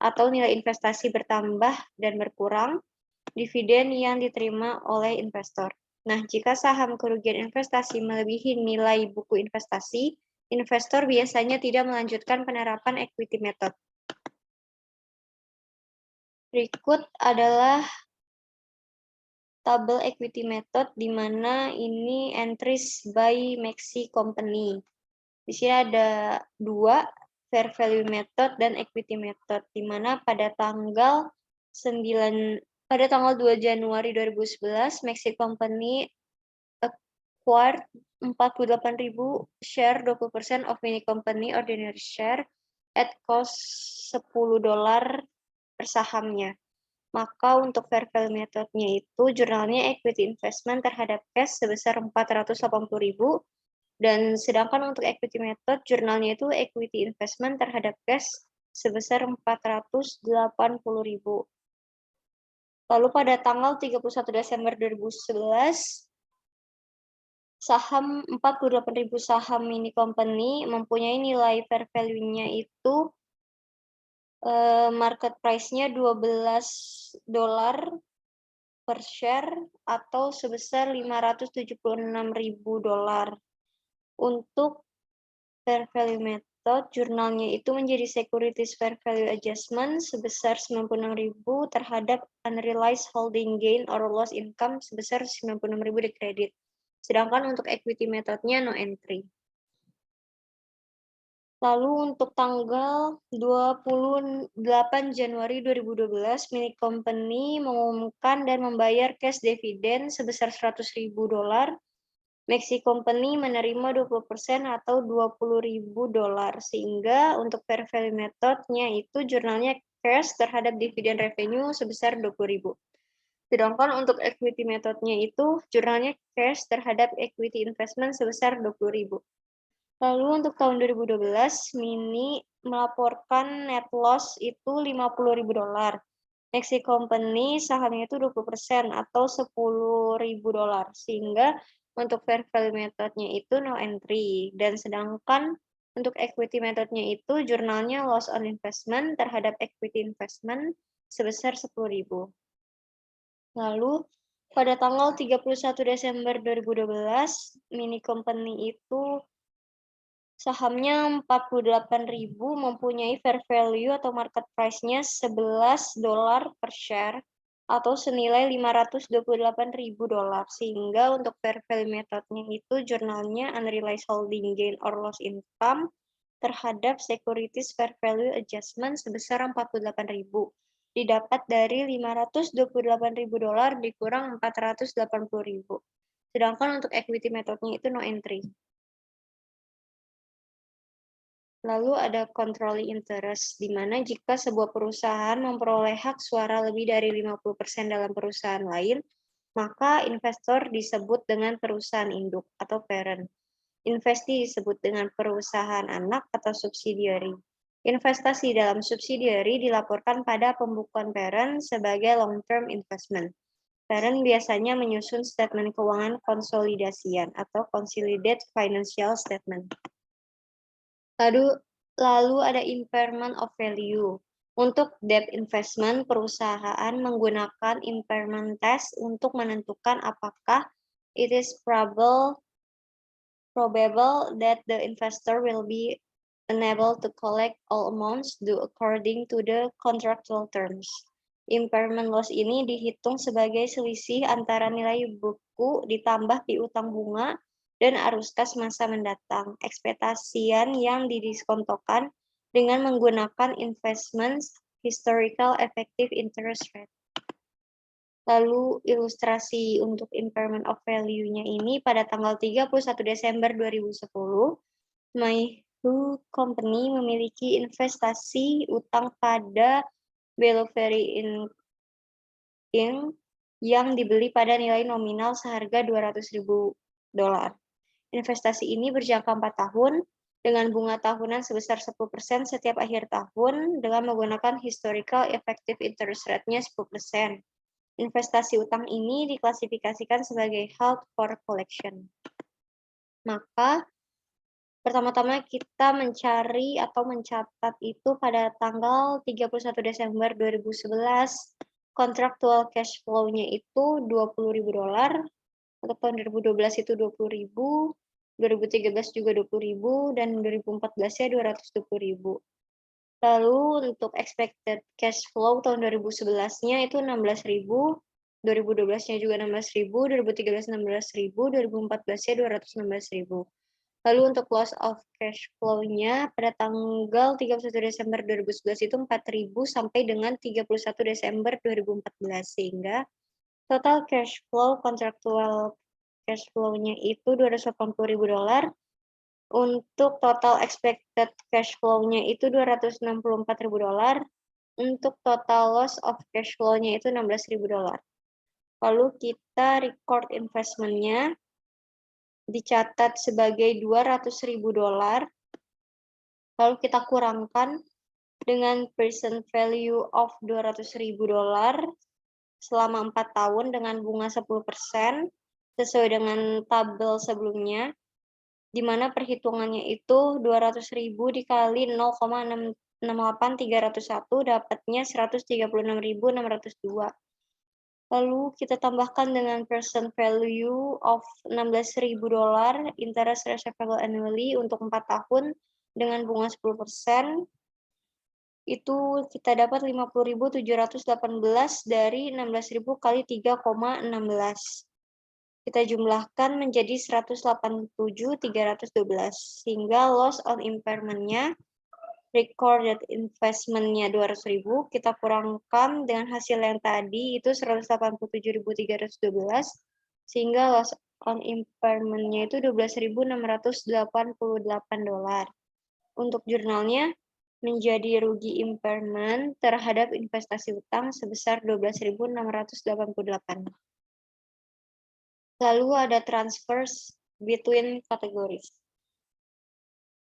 atau nilai investasi bertambah dan berkurang, dividen yang diterima oleh investor. Nah, jika saham kerugian investasi melebihi nilai buku investasi, investor biasanya tidak melanjutkan penerapan equity method. Berikut adalah tabel equity method di mana ini entries by Maxi Company. Di sini ada dua, fair value method dan equity method, di mana pada tanggal 2 Januari 2011, Maxi Company acquired 48.000 share 20% of Mini Company ordinary share at cost $10 per sahamnya. Maka untuk fair value methodnya itu jurnalnya equity investment terhadap cash sebesar 480.000 dan sedangkan untuk equity method jurnalnya itu equity investment terhadap cash sebesar 480.000. Lalu pada tanggal 31 Desember 2011 saham 48.000 saham mini company mempunyai nilai fair value-nya itu market price-nya $12 per share atau sebesar $576.000. Untuk fair value method, jurnalnya itu menjadi securities fair value adjustment sebesar 96.000 terhadap unrealized holding gain or loss income sebesar 96.000 di kredit. Sedangkan untuk equity methodnya no entry. Lalu untuk tanggal 28 Januari 2012, Mini Company mengumumkan dan membayar cash dividend sebesar $100.000. Maxi Company menerima 20% atau $20.000. Sehingga untuk fair value methodnya itu jurnalnya cash terhadap dividen revenue sebesar 20.000. Sedangkan untuk equity methodnya itu jurnalnya cash terhadap equity investment sebesar 20.000. Lalu untuk tahun 2012, Mini melaporkan net loss itu $50.000. Maxi Company sahamnya itu 20% atau $10.000. Sehingga untuk fair value methodnya itu no entry. Dan sedangkan untuk equity methodnya itu jurnalnya loss on investment terhadap equity investment sebesar 10.000. Lalu pada tanggal 31 Desember 2012, Mini Company itu sahamnya 48.000 mempunyai fair value atau market price-nya $11 per share atau senilai $528.000. Sehingga untuk fair value methodnya itu jurnalnya unrealized holding gain or loss income terhadap securities fair value adjustment sebesar 48.000 didapat dari $528.000 dikurang 480.000. Sedangkan untuk equity methodnya itu no entry. Lalu ada controlling interest, di mana jika sebuah perusahaan memperoleh hak suara lebih dari 50% dalam perusahaan lain, maka investor disebut dengan perusahaan induk atau parent. Investasi disebut dengan perusahaan anak atau subsidiary. Investasi dalam subsidiary dilaporkan pada pembukuan parent sebagai long-term investment. Parent biasanya menyusun statement keuangan konsolidasian atau consolidated financial statement. Lalu ada impairment of value. Untuk debt investment, perusahaan menggunakan impairment test untuk menentukan apakah it is probable that the investor will be unable to collect all amounts due according to the contractual terms. Impairment loss ini dihitung sebagai selisih antara nilai buku ditambah piutang bunga dan arus kas masa mendatang, ekspektasian yang didiskontokan dengan menggunakan investments historical effective interest rate. Lalu ilustrasi untuk impairment of value-nya ini pada tanggal 31 Desember 2010, Meihu Company memiliki investasi utang pada Bellovery Inc. yang dibeli pada nilai nominal seharga $200.000. Investasi ini berjangka 4 tahun dengan bunga tahunan sebesar 10% setiap akhir tahun dengan menggunakan historical effective interest rate-nya 10%. Investasi utang ini diklasifikasikan sebagai held for collection. Maka pertama-tama kita mencari atau mencatat itu pada tanggal 31 Desember 2011, contractual cash flow-nya itu $20.000. Untuk tahun 2012 itu 20.000, 2013 juga 20.000, dan 2014-nya 220.000. Lalu untuk expected cash flow tahun 2011-nya itu 16.000, 2012-nya juga 16.000, 2013 16.000, 2014-nya 216.000. Lalu untuk loss of cash flow-nya pada tanggal 31 Desember 2011 itu 4.000 sampai dengan 31 Desember 2014, sehingga total cash flow, contractual cash flow-nya itu $280.000. Untuk total expected cash flow-nya itu $264.000. Untuk total loss of cash flow-nya itu $16.000. Lalu kita record investment-nya dicatat sebagai $200.000. Lalu kita kurangkan dengan present value of $200.000 selama 4 tahun dengan bunga 10% sesuai dengan tabel sebelumnya, di mana perhitungannya itu 200.000 dikali 0,68301 dapatnya 136.602. Lalu kita tambahkan dengan present value of $16.000 interest receivable annually untuk 4 tahun dengan bunga 10%. Itu kita dapat 50.718 dari 16.000 kali 3,16. Kita jumlahkan menjadi 187.312, sehingga loss on impairment-nya, recorded investment-nya 200.000, kita kurangkan dengan hasil yang tadi itu 187.312, sehingga loss on impairment-nya itu $12.688. Untuk jurnalnya, menjadi rugi impairment terhadap investasi utang sebesar 12.688. Lalu ada transfers between categories.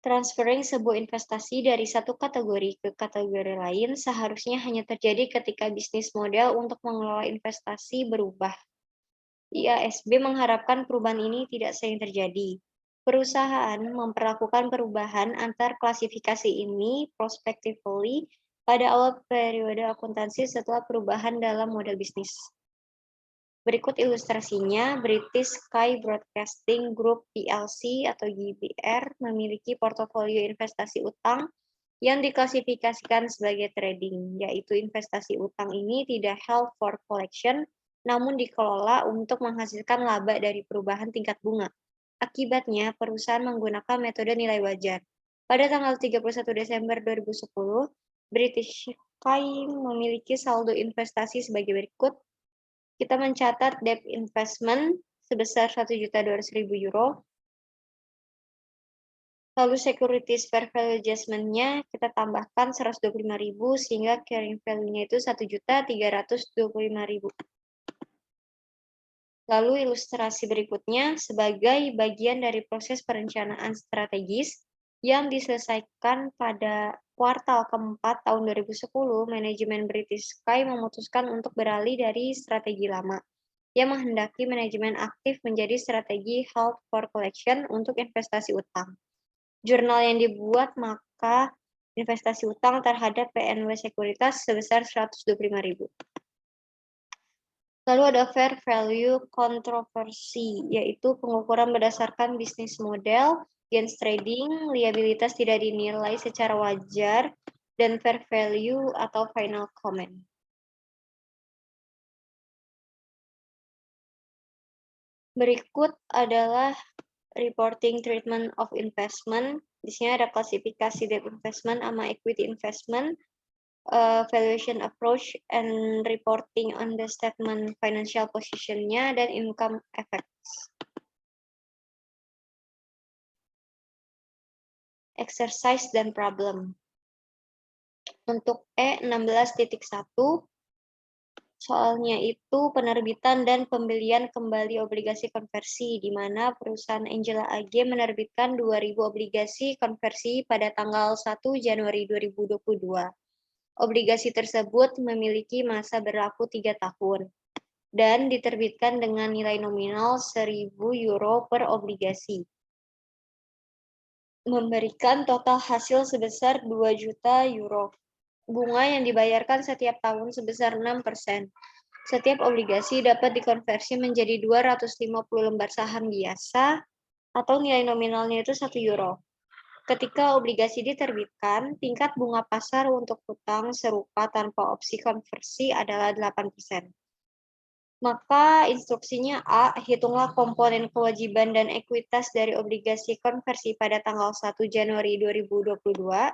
Transferring sebuah investasi dari satu kategori ke kategori lain seharusnya hanya terjadi ketika bisnis model untuk mengelola investasi berubah. IASB mengharapkan perubahan ini tidak sering terjadi. Perusahaan memperlakukan perubahan antar klasifikasi ini prospectively pada awal periode akuntansi setelah perubahan dalam model bisnis. Berikut ilustrasinya, British Sky Broadcasting Group plc atau GBR memiliki portofolio investasi utang yang diklasifikasikan sebagai trading, yaitu investasi utang ini tidak held for collection, namun dikelola untuk menghasilkan laba dari perubahan tingkat bunga. Akibatnya, perusahaan menggunakan metode nilai wajar. Pada tanggal 31 Desember 2010, British Sky memiliki saldo investasi sebagai berikut. Kita mencatat debt investment sebesar €1.200.000. Lalu securities fair value adjustment-nya kita tambahkan 125.000 sehingga carrying value-nya itu 1.325.000. Lalu ilustrasi berikutnya, sebagai bagian dari proses perencanaan strategis yang diselesaikan pada kuartal keempat tahun 2010, manajemen British Sky memutuskan untuk beralih dari strategi lama, yang menghendaki manajemen aktif menjadi strategi held for collection untuk investasi utang. Jurnal yang dibuat maka investasi utang terhadap PNW Sekuritas sebesar 125.000. Lalu ada fair value kontroversi, yaitu pengukuran berdasarkan bisnis model, gains trading, liabilitas tidak dinilai secara wajar, dan fair value atau final comment. Berikut adalah reporting treatment of investment. Di sini ada klasifikasi debt investment sama equity investment, valuation approach, and reporting on the statement financial position-nya, dan income effects. Exercise dan problem. Untuk E16.1, soalnya itu penerbitan dan pembelian kembali obligasi konversi, di mana perusahaan Angela AG menerbitkan 2.000 obligasi konversi pada tanggal 1 Januari 2022. Obligasi tersebut memiliki masa berlaku 3 tahun dan diterbitkan dengan nilai nominal €1.000 per obligasi, memberikan total hasil sebesar €2 juta. Bunga yang dibayarkan setiap tahun sebesar 6%. Setiap obligasi dapat dikonversi menjadi 250 lembar saham biasa atau nilai nominalnya itu €1. Ketika obligasi diterbitkan, tingkat bunga pasar untuk hutang serupa tanpa opsi konversi adalah 8%. Maka instruksinya A, hitunglah komponen kewajiban dan ekuitas dari obligasi konversi pada tanggal 1 Januari 2022.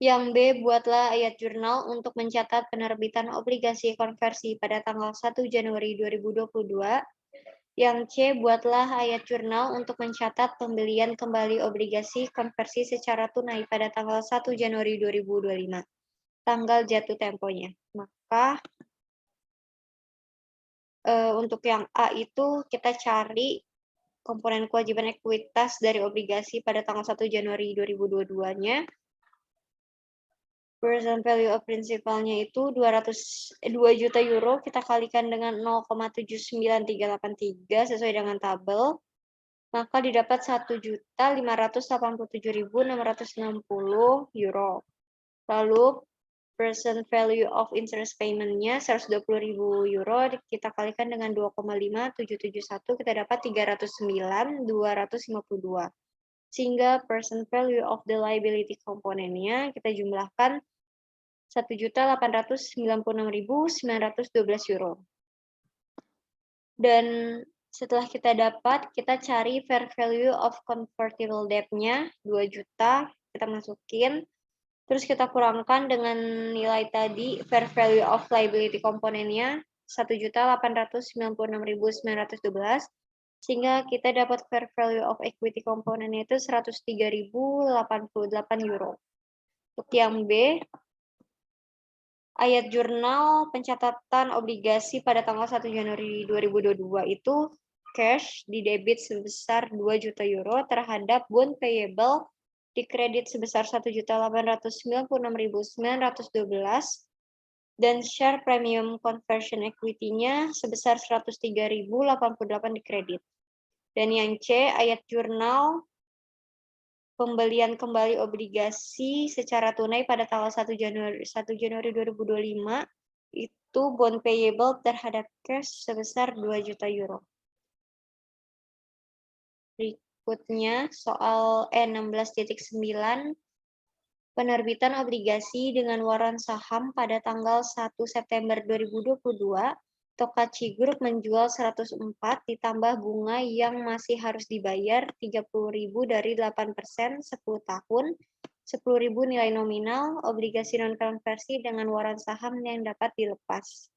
Yang B, buatlah ayat jurnal untuk mencatat penerbitan obligasi konversi pada tanggal 1 Januari 2022. Yang C, buatlah ayat jurnal untuk mencatat pembelian kembali obligasi konversi secara tunai pada tanggal 1 Januari 2025. tanggal jatuh temponya. Maka untuk yang A itu kita cari komponen kewajiban ekuitas dari obligasi pada tanggal 1 Januari 2022-nya. Present value of principal-nya itu 2 juta euro, kita kalikan dengan 0,79383 sesuai dengan tabel. Maka didapat 1.587.660 euro. Lalu present value of interest payment-nya 120.000 euro, kita kalikan dengan 2,5771, kita dapat 309.252. Sehingga present value of the liability komponennya kita jumlahkan 1.896.912 euro. Dan setelah kita dapat, kita cari fair value of convertible debt-nya 2 juta, kita masukin. Terus kita kurangkan dengan nilai tadi, fair value of liability komponennya 1.896.912, sehingga kita dapat fair value of equity komponennya itu 103.088 euro. Untuk yang B, ayat jurnal pencatatan obligasi pada tanggal 1 Januari 2022 itu cash di debit sebesar 2 juta euro terhadap bond payable di kredit sebesar 1.896.912 dan share premium conversion equity-nya sebesar 103.088 di kredit. Dan yang C, ayat jurnal pembelian kembali obligasi secara tunai pada tanggal 1 Januari 2025 itu bond payable terhadap cash sebesar 2 juta euro. Berikutnya soal E16.9, penerbitan obligasi dengan waran saham pada tanggal 1 September 2022, Tokachi Group menjual 104 ditambah bunga yang masih harus dibayar 30.000 dari 8% 10 tahun, 10.000 nilai nominal, obligasi non-konversi dengan waran saham yang dapat dilepas.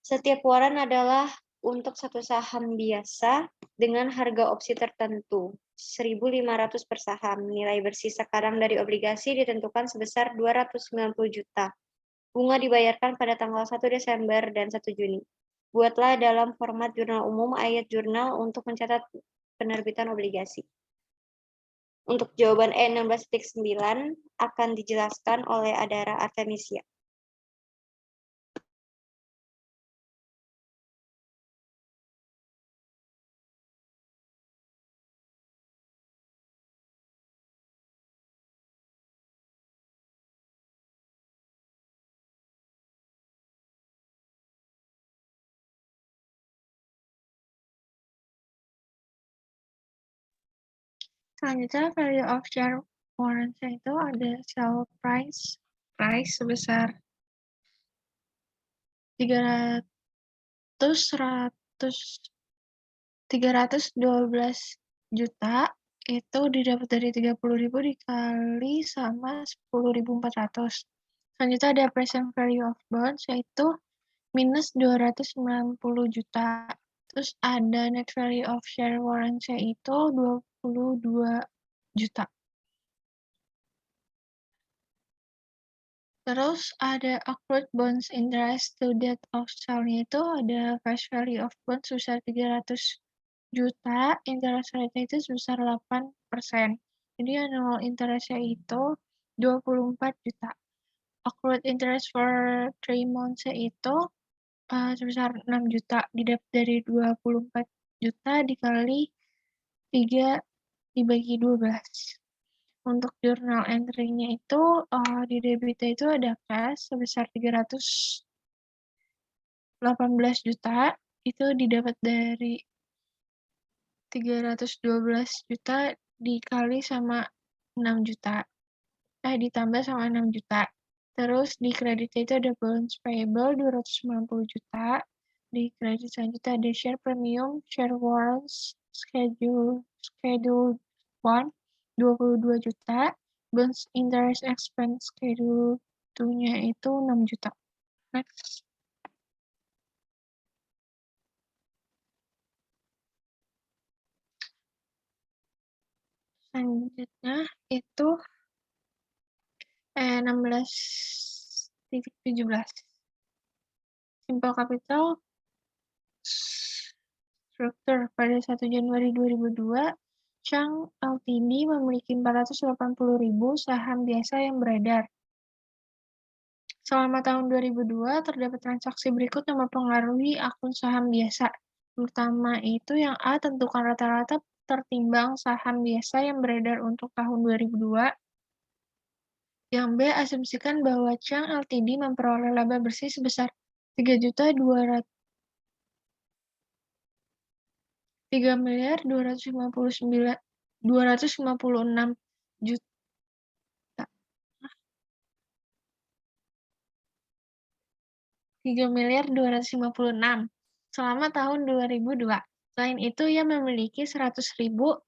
Setiap waran adalah untuk satu saham biasa dengan harga opsi tertentu, 1.500 per saham. Nilai bersih sekarang dari obligasi ditentukan sebesar 290 juta. Bunga dibayarkan pada tanggal 1 Desember dan 1 Juni. Buatlah dalam format jurnal umum ayat jurnal untuk mencatat penerbitan obligasi. Untuk jawaban E16.9 akan dijelaskan oleh Adara Artemisia. Selanjutnya, value of share warrants itu ada sell price sebesar 312 juta, itu didapat dari 30.000 dikali sama 10.400. Selanjutnya ada present value of bonds, yaitu minus 290 juta. Terus ada net value of share warrants, yaitu 22 juta. Terus ada accrued bonds interest to date of sale-nya itu ada face value of bonds sebesar 300 juta, interest rate itu sebesar 8%. Jadi annual interest-nya itu 24 juta. Accrued interest for 3 months-nya itu sebesar 6 juta, didapat dari 24 juta dikali 3 dibagi 12. Untuk journal entry-nya itu di debitnya itu ada cash sebesar 318 juta, itu didapat dari 312 juta dikali sama 6 juta. Ditambah sama 6 juta. Terus di kreditnya itu ada balance payable 290 juta. Di kredit selanjutnya ada share premium, share warrants, schedule 1, 22 juta. Bonds interest expense schedule 2-nya itu 6 juta. Next. Selanjutnya itu 16.17. Simple capital structure pada 1 Januari 2002, Chang Ltd memiliki 480.000 saham biasa yang beredar. Selama tahun 2002, terdapat transaksi berikut yang mempengaruhi akun saham biasa. Pertama itu yang A, tentukan rata-rata tertimbang saham biasa yang beredar untuk tahun 2002. Yang B, asumsikan bahwa Chang Ltd memperoleh laba bersih sebesar 3.256.000 selama tahun 2002. Selain itu, ia memiliki 100.000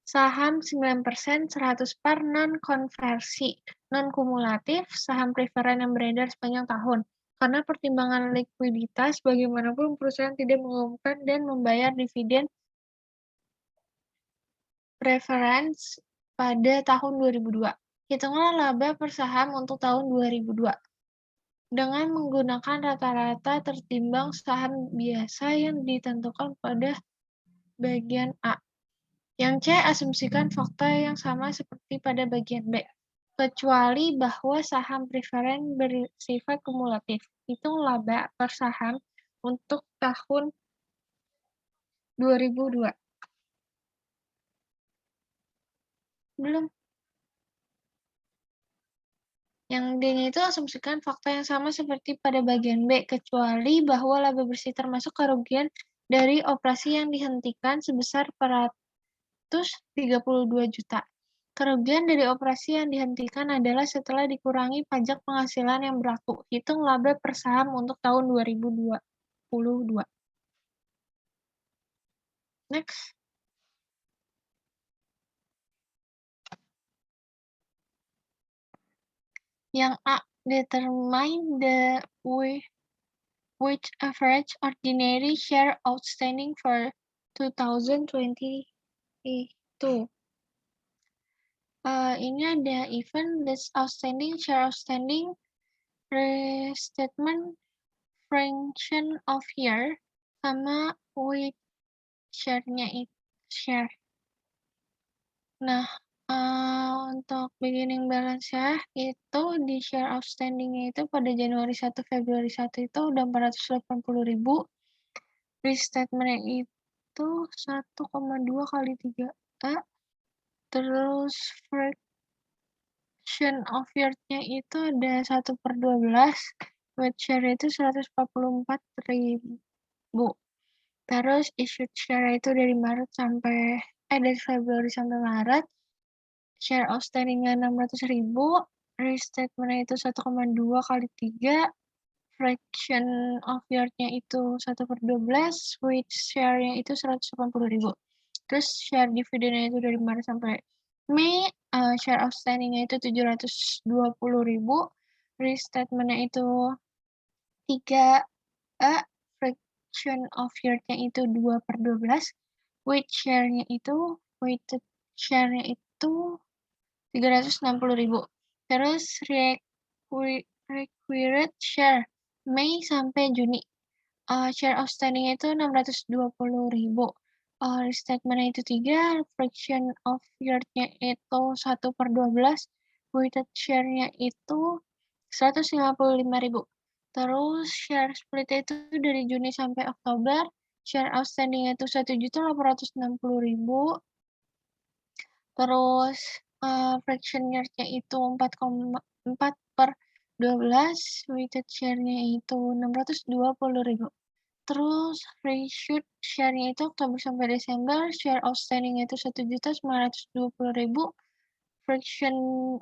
saham 9% 100 par non-konversi, non-kumulatif, saham preferen yang beredar sepanjang tahun. Karena pertimbangan likuiditas, bagaimanapun perusahaan tidak mengumumkan dan membayar dividen preference pada tahun 2002. Hitunglah laba per saham untuk tahun 2002 dengan menggunakan rata-rata tertimbang saham biasa yang ditentukan pada bagian A. Yang C, asumsikan fakta yang sama seperti pada bagian B, kecuali bahwa saham preferen bersifat kumulatif. Hitung laba per saham untuk tahun 2002. Belum. Yang D-nya itu asumsikan fakta yang sama seperti pada bagian B, kecuali bahwa laba bersih termasuk kerugian dari operasi yang dihentikan sebesar 432 juta. Kerugian dari operasi yang dihentikan adalah setelah dikurangi pajak penghasilan yang berlaku. Hitung laba per saham untuk tahun 2022. Next. Yang A, determine the weighted average ordinary share outstanding for 2022. Ini ada event list outstanding, share outstanding, restatement, fraction of year, sama weight share-nya itu share. Nah, untuk beginning balance ya, itu di share outstanding-nya itu pada Januari 1, Februari 1 itu udah 480.000. Restatement-nya itu 1,2 kali 3A. Terus fraction of year-nya itu ada 1/12. Weight share itu 144.000. Terus issued share itu dari Februari sampai Maret. Share outstanding-nya 600.000. Restatement-nya itu 1,2 kali 3. Fraction of year-nya itu 1/12. Weight share-nya itu 180.000. Terus share dividennya itu dari Maret sampai Mei. Share outstanding-nya itu 720.000. Restatement-nya itu 3A. Fraction of year-nya itu 2/12. Weighted share-nya itu 360.000. Terus required share Mei sampai Juni. Share outstanding itu 620.000. Restatement-nya itu 3, fraction of year-nya itu 1/12, weighted share-nya itu 155.000. Terus share split itu dari Juni sampai Oktober, share outstanding itu 1.860.000. Terus fraction year-nya itu 4/12, weighted share-nya itu 620.000. Terus free-issued share-nya itu Oktober sampai Desember, share outstanding-nya itu 1.920.000, fraction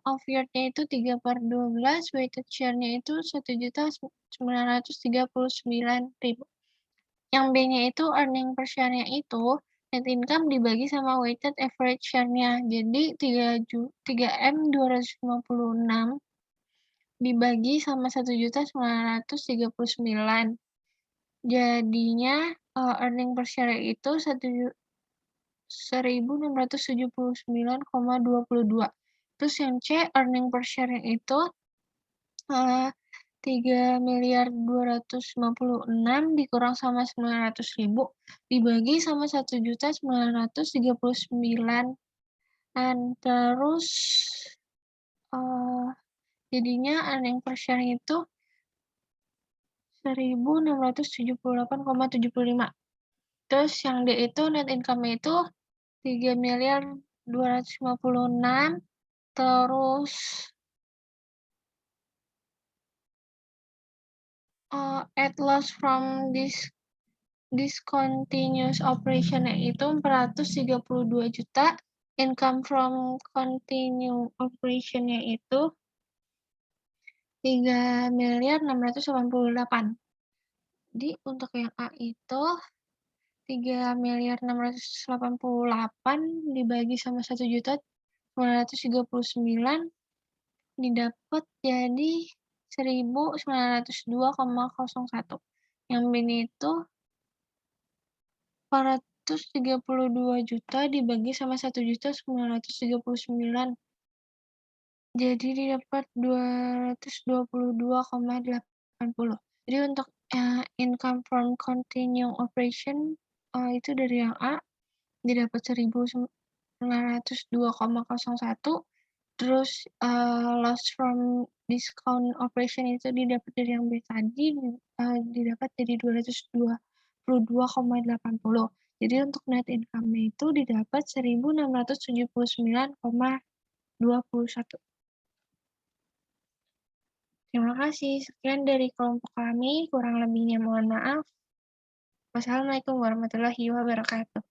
of year-nya itu 3/12, weighted share-nya itu 1.939.000. Yang B-nya itu earning per share-nya itu net income dibagi sama weighted average share-nya. Jadi 3M256 dibagi sama 1.939. Jadinya earning per share itu 1.679,22. Terus yang C, earning per share itu 3.256.000.000 dikurang sama 900.000 dibagi sama 1.939.000. Terus jadinya earning per share itu 1.678,75. Terus yang D itu net income itu 3.256.000.000, terus at loss from discontinuous operation itu 432 juta, income from continue operation-nya itu 3.688.000.000. Jadi untuk yang A itu 3.688.000.000 dibagi sama 1.939.000 didapat jadi 1.902,01. Yang B itu 432 juta dibagi sama 1.939.000. Jadi didapat 222,80. Jadi untuk income from continuing operation itu dari yang A didapat 1.902,01. Terus loss from discount operation itu didapat dari yang B tadi didapat jadi 222,80. Jadi untuk net income itu didapat 1.679,21. Terima kasih. Sekian dari kelompok kami. Kurang lebihnya mohon maaf. Wassalamualaikum warahmatullahi wabarakatuh.